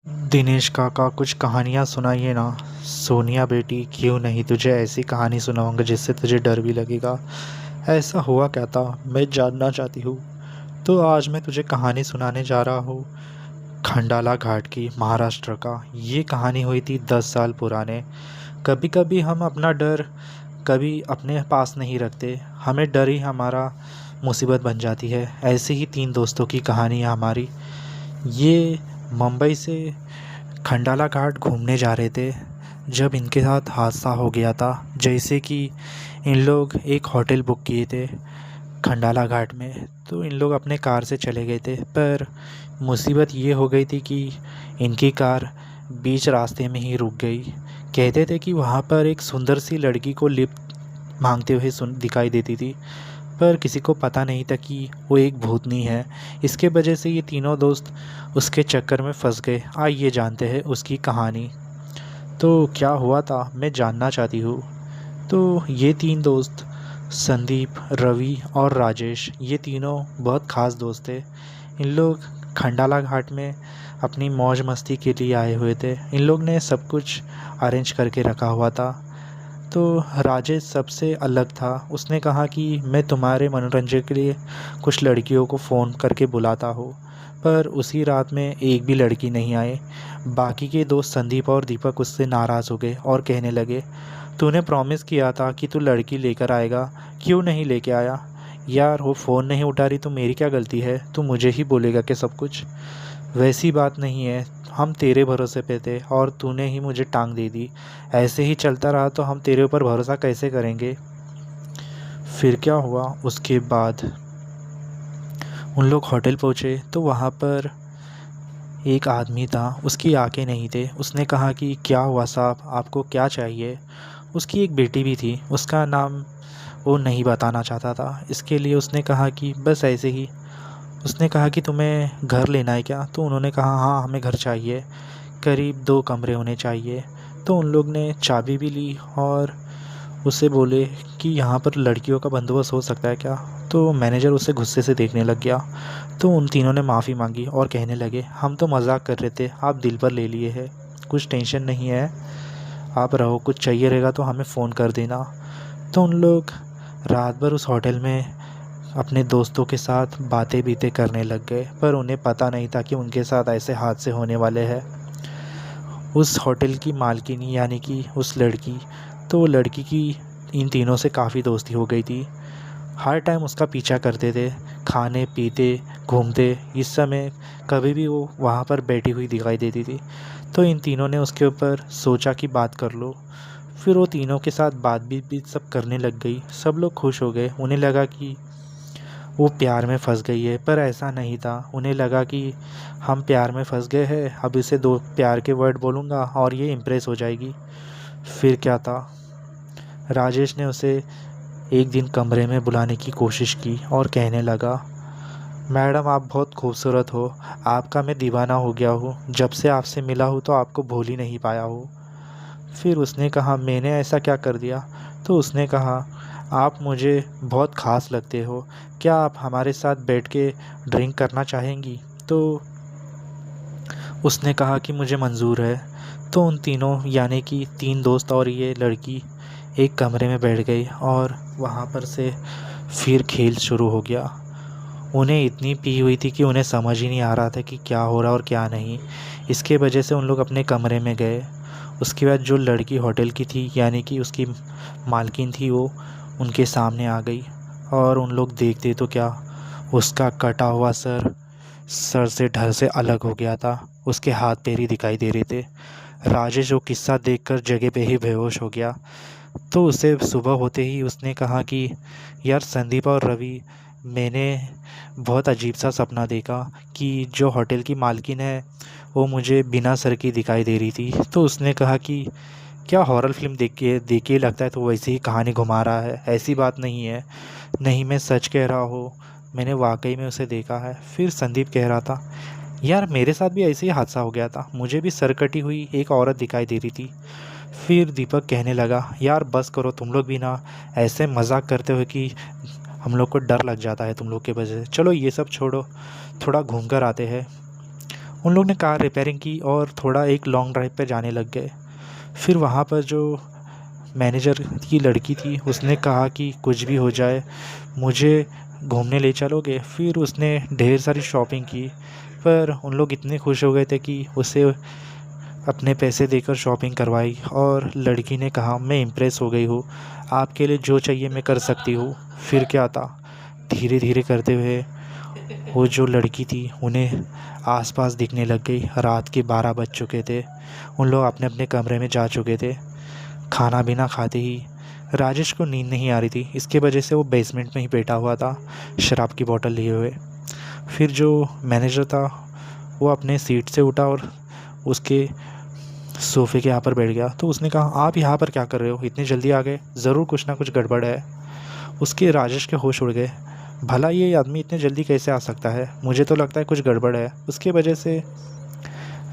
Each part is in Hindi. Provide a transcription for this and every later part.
दिनेश काका कुछ कहानियाँ सुनाइए ना। सोनिया बेटी, क्यों नहीं, तुझे ऐसी कहानी सुनाऊंगा जिससे तुझे डर भी लगेगा। ऐसा हुआ क्या था, मैं जानना चाहती हूँ। तो आज मैं तुझे कहानी सुनाने जा रहा हूँ खंडाला घाट की, महाराष्ट्र का। ये कहानी हुई थी 10 साल पुराने। कभी कभी हम अपना डर कभी अपने पास नहीं रखते, हमें डर ही हमारा मुसीबत बन जाती है। ऐसे ही तीन दोस्तों की कहानी है हमारी। ये मुंबई से खंडाला घाट घूमने जा रहे थे जब इनके साथ हादसा हो गया था। जैसे कि इन लोग एक होटल बुक किए थे खंडाला घाट में, तो इन लोग अपने कार से चले गए थे। पर मुसीबत ये हो गई थी कि इनकी कार बीच रास्ते में ही रुक गई। कहते थे कि वहाँ पर एक सुंदर सी लड़की को लिफ्ट मांगते हुए सुन दिखाई देती थी, पर किसी को पता नहीं था कि वो एक भूतनी है। इसके वजह से ये तीनों दोस्त उसके चक्कर में फंस गए। आइए जानते हैं उसकी कहानी। तो क्या हुआ था, मैं जानना चाहती हूँ। तो ये तीन दोस्त, संदीप, रवि और राजेश, ये तीनों बहुत ख़ास दोस्त थे। इन लोग खंडाला घाट में अपनी मौज मस्ती के लिए आए हुए थे। इन लोग ने सब कुछ अरेंज करके रखा हुआ था। तो राजेश सबसे अलग था। उसने कहा कि मैं तुम्हारे मनोरंजन के लिए कुछ लड़कियों को फ़ोन करके बुलाता हूँ। पर उसी रात में एक भी लड़की नहीं आई। बाकी के दोस्त संदीप और दीपक उससे नाराज़ हो गए और कहने लगे, तूने प्रॉमिस किया था कि तू लड़की लेकर आएगा, क्यों नहीं लेके आया? यार वो फ़ोन नहीं उठा रही तो मेरी क्या गलती है? तू मुझे ही बोलेगा कि सब कुछ? वैसी बात नहीं है, हम तेरे भरोसे पे थे और तूने ही मुझे टांग दे दी। ऐसे ही चलता रहा तो हम तेरे ऊपर भरोसा कैसे करेंगे? फिर क्या हुआ उसके बाद? उन लोग होटल पहुँचे तो वहाँ पर एक आदमी था, उसकी आंखें नहीं थे। उसने कहा कि क्या हुआ साहब, आपको क्या चाहिए? उसकी एक बेटी भी थी, उसका नाम वो नहीं बताना चाहता था। इसके लिए उसने कहा कि बस ऐसे ही। उसने कहा कि तुम्हें घर लेना है क्या? तो उन्होंने कहा हाँ, हमें घर चाहिए, करीब 2 कमरे होने चाहिए। तो उन लोग ने चाबी भी ली और उससे बोले कि यहाँ पर लड़कियों का बंदोबस्त हो सकता है क्या? तो मैनेजर उसे गुस्से से देखने लग गया। तो उन तीनों ने माफ़ी मांगी और कहने लगे, हम तो मजाक कर रहे थे, आप दिल पर ले लिए हैं, कुछ टेंशन नहीं है, आप रहो, कुछ चाहिए रहेगा तो हमें फ़ोन कर देना। तो उन लोग रात भर उस होटल में अपने दोस्तों के साथ बातें बीतें करने लग गए, पर उन्हें पता नहीं था कि उनके साथ ऐसे हादसे होने वाले हैं। उस होटल की मालकिनी यानी कि उस लड़की, तो वो लड़की की इन तीनों से काफ़ी दोस्ती हो गई थी। हर टाइम उसका पीछा करते थे, खाने पीते घूमते। इस समय कभी भी वो वहाँ पर बैठी हुई दिखाई देती थी। तो इन तीनों ने उसके ऊपर सोचा कि बात कर लो। फिर वो तीनों के साथ बात भी सब करने लग गई। सब लोग खुश हो गए, उन्हें लगा कि वो प्यार में फंस गई है, पर ऐसा नहीं था। उन्हें लगा कि हम प्यार में फंस गए हैं, अब इसे 2 प्यार के वर्ड बोलूँगा और ये इम्प्रेस हो जाएगी। फिर क्या था, राजेश ने उसे एक दिन कमरे में बुलाने की कोशिश की और कहने लगा, मैडम आप बहुत खूबसूरत हो, आपका मैं दीवाना हो गया हूँ, जब से आपसे मिला हूँ तो आपको भूल ही नहीं पाया हूँ। फिर उसने कहा, मैंने ऐसा क्या कर दिया? तो उसने कहा, आप मुझे बहुत ख़ास लगते हो, क्या आप हमारे साथ बैठ के ड्रिंक करना चाहेंगी? तो उसने कहा कि मुझे मंज़ूर है। तो उन तीनों यानी कि तीन दोस्त और ये लड़की एक कमरे में बैठ गई और वहाँ पर से फिर खेल शुरू हो गया। उन्हें इतनी पी हुई थी कि उन्हें समझ ही नहीं आ रहा था कि क्या हो रहा और क्या नहीं। इसके वजह से उन लोग अपने कमरे में गए। उसके बाद जो लड़की होटल की थी यानी कि उसकी मालकिन थी, वो उनके सामने आ गई और उन लोग देखते तो क्या, उसका कटा हुआ सर से धड़ से अलग हो गया था। उसके हाथ पैर ही दिखाई दे रहे थे। राजेश वो किस्सा देखकर जगह पे ही बेहोश हो गया। तो उसे सुबह होते ही उसने कहा कि यार संदीप और रवि, मैंने बहुत अजीब सा सपना देखा कि जो होटल की मालकिन है वो मुझे बिना सर की दिखाई दे रही थी। तो उसने कहा कि क्या हॉरर फिल्म देख के लगता है तो वैसे ही कहानी घुमा रहा है, ऐसी बात नहीं है। नहीं, मैं सच कह रहा हूँ, मैंने वाकई में उसे देखा है। फिर संदीप कह रहा था, यार मेरे साथ भी ऐसे ही हादसा हो गया था, मुझे भी सर कटी हुई एक औरत दिखाई दे रही थी। फिर दीपक कहने लगा, यार बस करो तुम लोग भी ना, ऐसे मजाक करते हो कि हम लोग को डर लग जाता है तुम लोग के वजह से। चलो ये सब छोड़ो, थोड़ा घूम कर आते हैं। उन लोग ने कार रिपेयरिंग की और थोड़ा एक लॉन्ग ड्राइव पे जाने लग गए। फिर वहाँ पर जो मैनेजर की लड़की थी उसने कहा कि कुछ भी हो जाए मुझे घूमने ले चलोगे। फिर उसने ढेर सारी शॉपिंग की, पर उन लोग इतने खुश हो गए थे कि उसे अपने पैसे देकर शॉपिंग करवाई। और लड़की ने कहा मैं इम्प्रेस हो गई हूँ, आपके लिए जो चाहिए मैं कर सकती हूँ। फिर क्या था, धीरे धीरे करते हुए वो जो लड़की थी उन्हें आसपास दिखने लग गई। रात के 12 बज चुके थे। उन लोग अपने अपने कमरे में जा चुके थे। खाना पीना खाते ही राजेश को नींद नहीं आ रही थी, इसके वजह से वो बेसमेंट में ही बैठा हुआ था शराब की बोतल लिए हुए। फिर जो मैनेजर था वो अपने सीट से उठा और उसके सोफ़े के यहाँ पर बैठ गया। तो उसने कहा आप यहाँ पर क्या कर रहे हो, इतनी जल्दी आ गए, ज़रूर कुछ ना कुछ गड़बड़ है। उसके राजेश के होश उड़ गए, भला ये आदमी इतने जल्दी कैसे आ सकता है, मुझे तो लगता है कुछ गड़बड़ है। उसके वजह से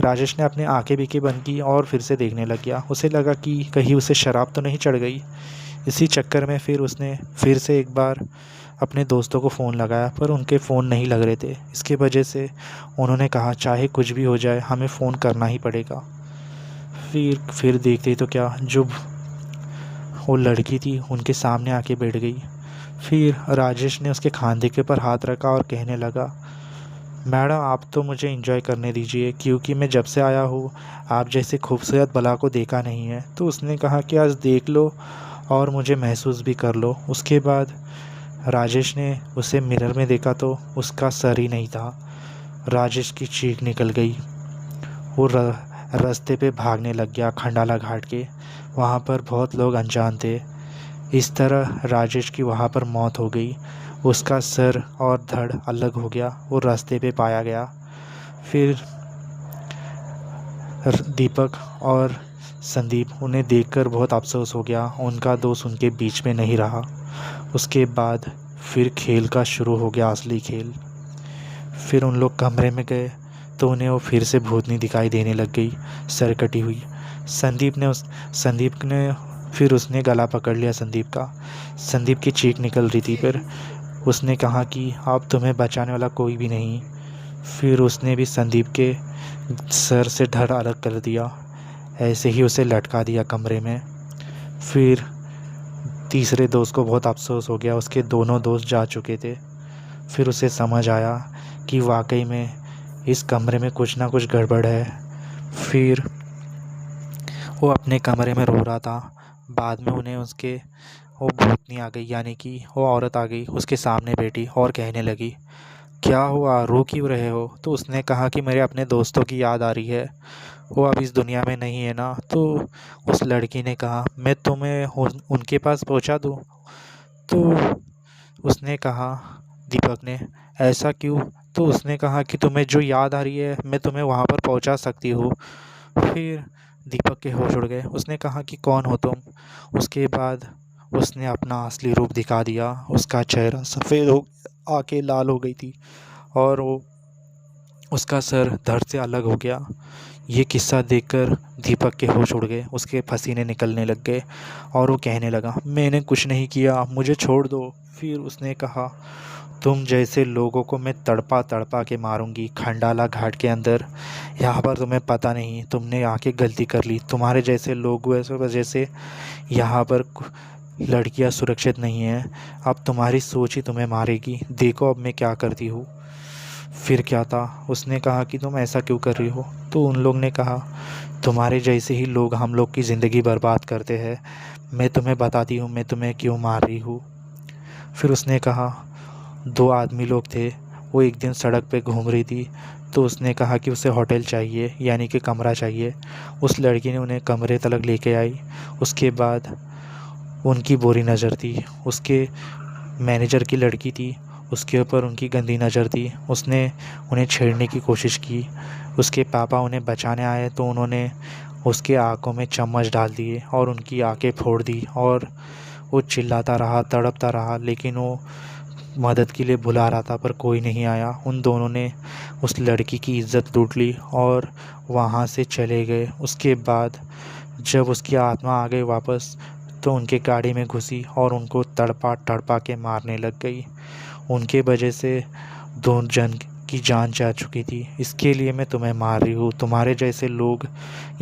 राजेश ने अपनी आंखें बीखें बंद की और फिर से देखने लग गया। उसे लगा कि कहीं उसे शराब तो नहीं चढ़ गई। इसी चक्कर में फिर उसने फिर से एक बार अपने दोस्तों को फ़ोन लगाया, पर उनके फ़ोन नहीं लग रहे थे। इसके वजह से उन्होंने कहा चाहे कुछ भी हो जाए हमें फ़ोन करना ही पड़ेगा। फिर देखते ही तो क्या, जो वो लड़की थी उनके सामने आके बैठ गई। फिर राजेश ने उसके खांधे के ऊपर हाथ रखा और कहने लगा, मैडम आप तो मुझे एंजॉय करने दीजिए, क्योंकि मैं जब से आया हूँ आप जैसे खूबसूरत बला को देखा नहीं है। तो उसने कहा कि आज देख लो और मुझे महसूस भी कर लो। उसके बाद राजेश ने उसे मिरर में देखा तो उसका सर ही नहीं था। राजेश की चीख निकल गई। वो रास्ते पे भागने लग गया खंडाला घाट के। वहाँ पर बहुत लोग अनजान थे। इस तरह राजेश की वहाँ पर मौत हो गई। उसका सर और धड़ अलग हो गया, वो रास्ते पे पाया गया। फिर दीपक और संदीप उन्हें देखकर बहुत अफसोस हो गया, उनका दोस्त उनके बीच में नहीं रहा। उसके बाद फिर खेल का शुरू हो गया, असली खेल। फिर उन लोग कमरे में गए तो उन्हें वो फिर से भूतनी दिखाई देने लग गई, सर कटी हुई। संदीप ने फिर उसने गला पकड़ लिया संदीप का। संदीप की चीख निकल रही थी। फिर उसने कहा कि अब तुम्हें बचाने वाला कोई भी नहीं। फिर उसने भी संदीप के सर से धड़ अलग कर दिया, ऐसे ही उसे लटका दिया कमरे में। फिर तीसरे दोस्त को बहुत अफसोस हो गया, उसके दोनों दोस्त जा चुके थे। फिर उसे समझ आया कि वाकई में इस कमरे में कुछ ना कुछ गड़बड़ है। फिर वो अपने कमरे में रो रहा था। बाद में उन्हें वो भूतनी आ गई, यानी कि वो औरत आ गई, उसके सामने बैठी और कहने लगी, क्या हुआ, रो क्यों रहे हो? तो उसने कहा कि मेरे अपने दोस्तों की याद आ रही है, वो अब इस दुनिया में नहीं है ना। तो उस लड़की ने कहा मैं तुम्हें उनके पास पहुंचा दूं? तो उसने कहा, दीपक ने, ऐसा क्यों? तो उसने कहा कि तुम्हें जो याद आ रही है मैं तुम्हें वहाँ पर पहुँचा सकती हूँ। फिर दीपक के होश उड़ गए। उसने कहा कि कौन हो तुम? उसके बाद उसने अपना असली रूप दिखा दिया। उसका चेहरा सफ़ेद हो आके लाल हो गई थी और वो उसका सर धड़ से अलग हो गया। ये किस्सा देखकर दीपक के होश उड़ गए, उसके पसीने निकलने लग गए और वो कहने लगा, मैंने कुछ नहीं किया, मुझे छोड़ दो। फिर उसने कहा, तुम जैसे लोगों को मैं तड़पा तड़पा के मारूंगी खंडाला घाट के अंदर। यहाँ पर तुम्हें पता नहीं, तुमने आके गलती कर ली। तुम्हारे जैसे लोग वजह से यहाँ पर लड़कियाँ सुरक्षित नहीं हैं। अब तुम्हारी सोच ही तुम्हें मारेगी। देखो अब मैं क्या करती हूँ। फिर क्या था, उसने कहा कि तुम ऐसा क्यों कर रही हो? तो उन लोग ने कहा, तुम्हारे जैसे ही लोग हम लोग की ज़िंदगी बर्बाद करते हैं। मैं तुम्हें बताती हूँ मैं तुम्हें क्यों मार रही हूँ। फिर उसने कहा, दो आदमी लोग थे, वो एक दिन सड़क पे घूम रही थी। तो उसने कहा कि उसे होटल चाहिए, यानी कि कमरा चाहिए। उस लड़की ने उन्हें कमरे तक लेके आई। उसके बाद उनकी बुरी नज़र थी, उसके मैनेजर की लड़की थी, उसके ऊपर उनकी गंदी नज़र थी। उसने उन्हें छेड़ने की कोशिश की। उसके पापा उन्हें बचाने आए तो उन्होंने उसके आँखों में चम्मच डाल दिए और उनकी आँखें फोड़ दी। और वो चिल्लाता रहा, तड़पता रहा, लेकिन वो मदद के लिए बुला रहा था पर कोई नहीं आया। उन दोनों ने उस लड़की की इज़्ज़त लूट ली और वहाँ से चले गए। उसके बाद जब उसकी आत्मा आ गई वापस, तो उनके गाड़ी में घुसी और उनको तड़पा तड़पा के मारने लग गई। उनके वजह से दो जन की जान जा चुकी थी, इसके लिए मैं तुम्हें मार रही हूँ। तुम्हारे जैसे लोग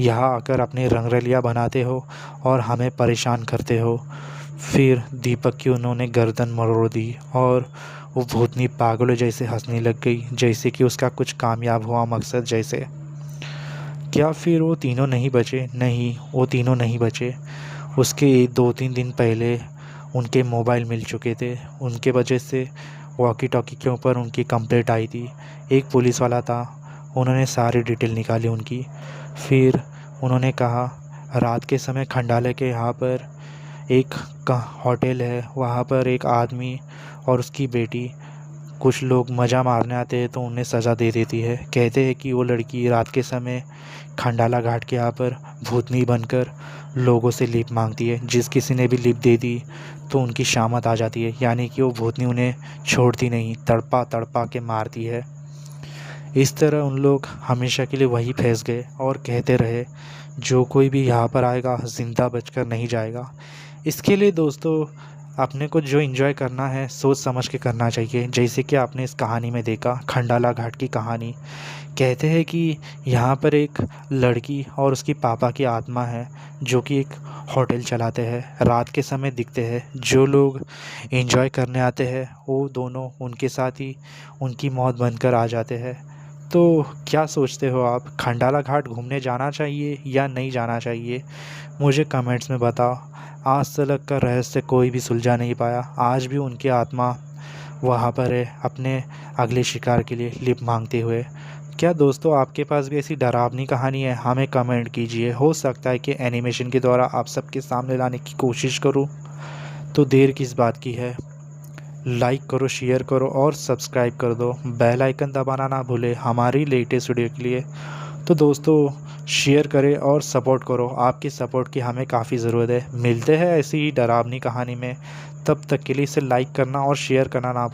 यहाँ आकर अपनी रंगरलियाँ बनाते हो और हमें परेशान करते हो। फिर दीपक की उन्होंने गर्दन मरोड़ दी और वो भूतनी पागलों जैसे हंसने लग गई, जैसे कि उसका कुछ कामयाब हुआ मकसद जैसे। क्या फिर वो तीनों नहीं बचे? नहीं, वो तीनों नहीं बचे। उसके 2-3 दिन पहले उनके मोबाइल मिल चुके थे। उनके वजह से वॉकी टॉकी के ऊपर उनकी कंप्लेंट आई थी। एक पुलिस वाला था, उन्होंने सारी डिटेल निकाली उनकी। फिर उन्होंने कहा रात के समय खंडाले के यहाँ पर एक होटल है, वहाँ पर एक आदमी और उसकी बेटी, कुछ लोग मज़ा मारने आते हैं तो उन्हें सज़ा दे देती है। कहते हैं कि वो लड़की रात के समय खंडाला घाट के यहाँ पर भूतनी बनकर लोगों से लिप मांगती है। जिस किसी ने भी लिप दे दी तो उनकी शामत आ जाती है, यानी कि वो भूतनी उन्हें छोड़ती नहीं, तड़पा तड़पा के मारती है। इस तरह उन लोग हमेशा के लिए वहीं फंस गए और कहते रहे जो कोई भी यहाँ पर आएगा ज़िंदा बचकर नहीं जाएगा। इसके लिए दोस्तों अपने को जो एंजॉय करना है सोच समझ के करना चाहिए। जैसे कि आपने इस कहानी में देखा, खंडाला घाट की कहानी। कहते हैं कि यहाँ पर एक लड़की और उसकी पापा की आत्मा है जो कि एक होटल चलाते हैं, रात के समय दिखते हैं। जो लोग एंजॉय करने आते हैं वो दोनों उनके साथ ही उनकी मौत बनकर आ जाते हैं। तो क्या सोचते हो आप, खंडाला घाट घूमने जाना चाहिए या नहीं जाना चाहिए? मुझे कमेंट्स में बताओ। आज तक का रहस्य कोई भी सुलझा नहीं पाया। आज भी उनकी आत्मा वहाँ पर है अपने अगले शिकार के लिए लिप मांगते हुए। क्या दोस्तों आपके पास भी ऐसी डरावनी कहानी है? हमें कमेंट कीजिए। हो सकता है कि एनिमेशन के द्वारा आप सबके सामने लाने की कोशिश करूँ। तो देर किस बात की है, लाइक करो, शेयर करो और सब्सक्राइब कर दो। बेल आइकन दबाना ना भूले हमारी लेटेस्ट वीडियो के लिए। तो दोस्तों शेयर करें और सपोर्ट करो, आपकी सपोर्ट की हमें काफ़ी ज़रूरत है। मिलते हैं ऐसी ही डरावनी कहानी में, तब तक के लिए इसे लाइक करना और शेयर करना ना भूलें।